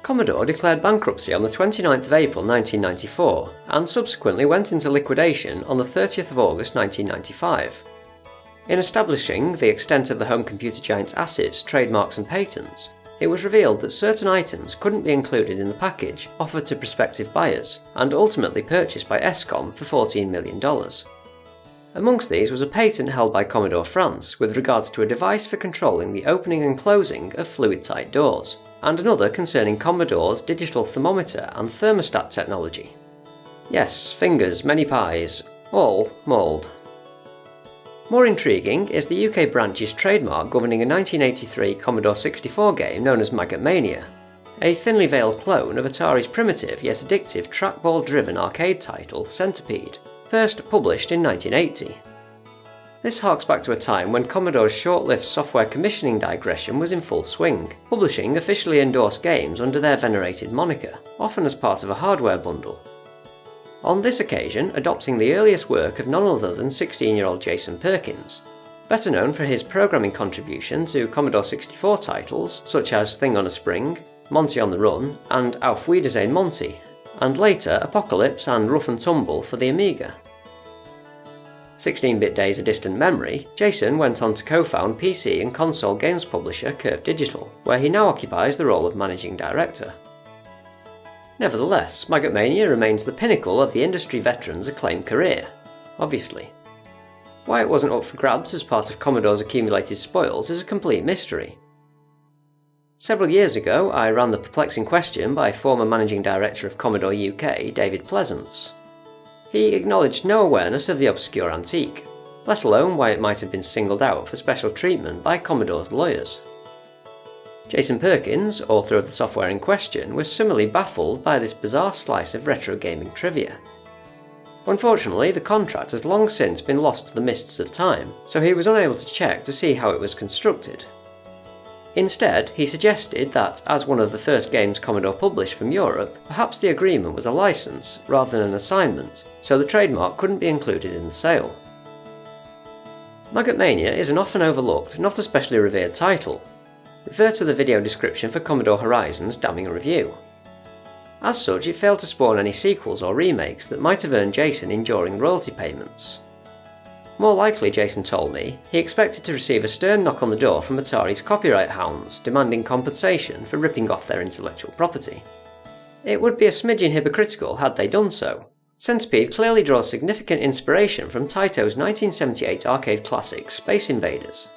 Commodore declared bankruptcy on the 29th of April 1994 and subsequently went into liquidation on the 30th of August 1995. In establishing the extent of the home computer giant's assets, trademarks and patents, it was revealed that certain items couldn't be included in the package offered to prospective buyers and ultimately purchased by ESCOM for $14 million. Amongst these was a patent held by Commodore France with regards to a device for controlling the opening and closing of fluid-tight doors, and another concerning Commodore's digital thermometer and thermostat technology. Yes, fingers, many pies, all mould. More intriguing is the UK branch's trademark governing a 1983 Commodore 64 game known as Maggotmania, a thinly veiled clone of Atari's primitive yet addictive trackball-driven arcade title Centipede, first published in 1980. This harks back to a time when Commodore's short-lived software commissioning digression was in full swing, publishing officially endorsed games under their venerated moniker, often as part of a hardware bundle. On this occasion, adopting the earliest work of none other than 16-year-old Jason Perkins, better known for his programming contribution to Commodore 64 titles such as Thing on a Spring, Monty on the Run, and Auf Wiedersehen Monty, and later Apocalypse and Rough and Tumble for the Amiga. 16-bit days a distant memory, Jason went on to co-found PC and console games publisher Curve Digital, where he now occupies the role of managing director. Nevertheless, Maggotmania remains the pinnacle of the industry veteran's acclaimed career, obviously. Why it wasn't up for grabs as part of Commodore's accumulated spoils is a complete mystery. Several years ago, I ran the perplexing question by former managing director of Commodore UK, David Pleasance. He acknowledged no awareness of the obscure antique, let alone why it might have been singled out for special treatment by Commodore's lawyers. Jason Perkins, author of the software in question, was similarly baffled by this bizarre slice of retro gaming trivia. Unfortunately, the contract has long since been lost to the mists of time, so he was unable to check to see how it was constructed. Instead, he suggested that, as one of the first games Commodore published from Europe, perhaps the agreement was a license rather than an assignment, so the trademark couldn't be included in the sale. Maggotmania is an often overlooked, not especially revered title. Refer to the video description for Commodore Horizon's damning review. As such, it failed to spawn any sequels or remakes that might have earned Jason enduring royalty payments. More likely, Jason told me, he expected to receive a stern knock on the door from Atari's copyright hounds demanding compensation for ripping off their intellectual property. It would be a smidgen hypocritical had they done so. Centipede clearly draws significant inspiration from Taito's 1978 arcade classic Space Invaders.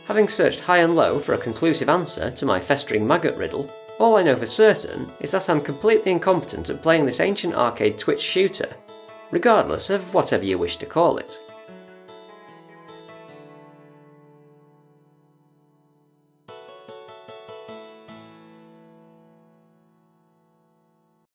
Having searched high and low for a conclusive answer to my festering maggot riddle, all I know for certain is that I'm completely incompetent at playing this ancient arcade twitch shooter, regardless of whatever you wish to call it.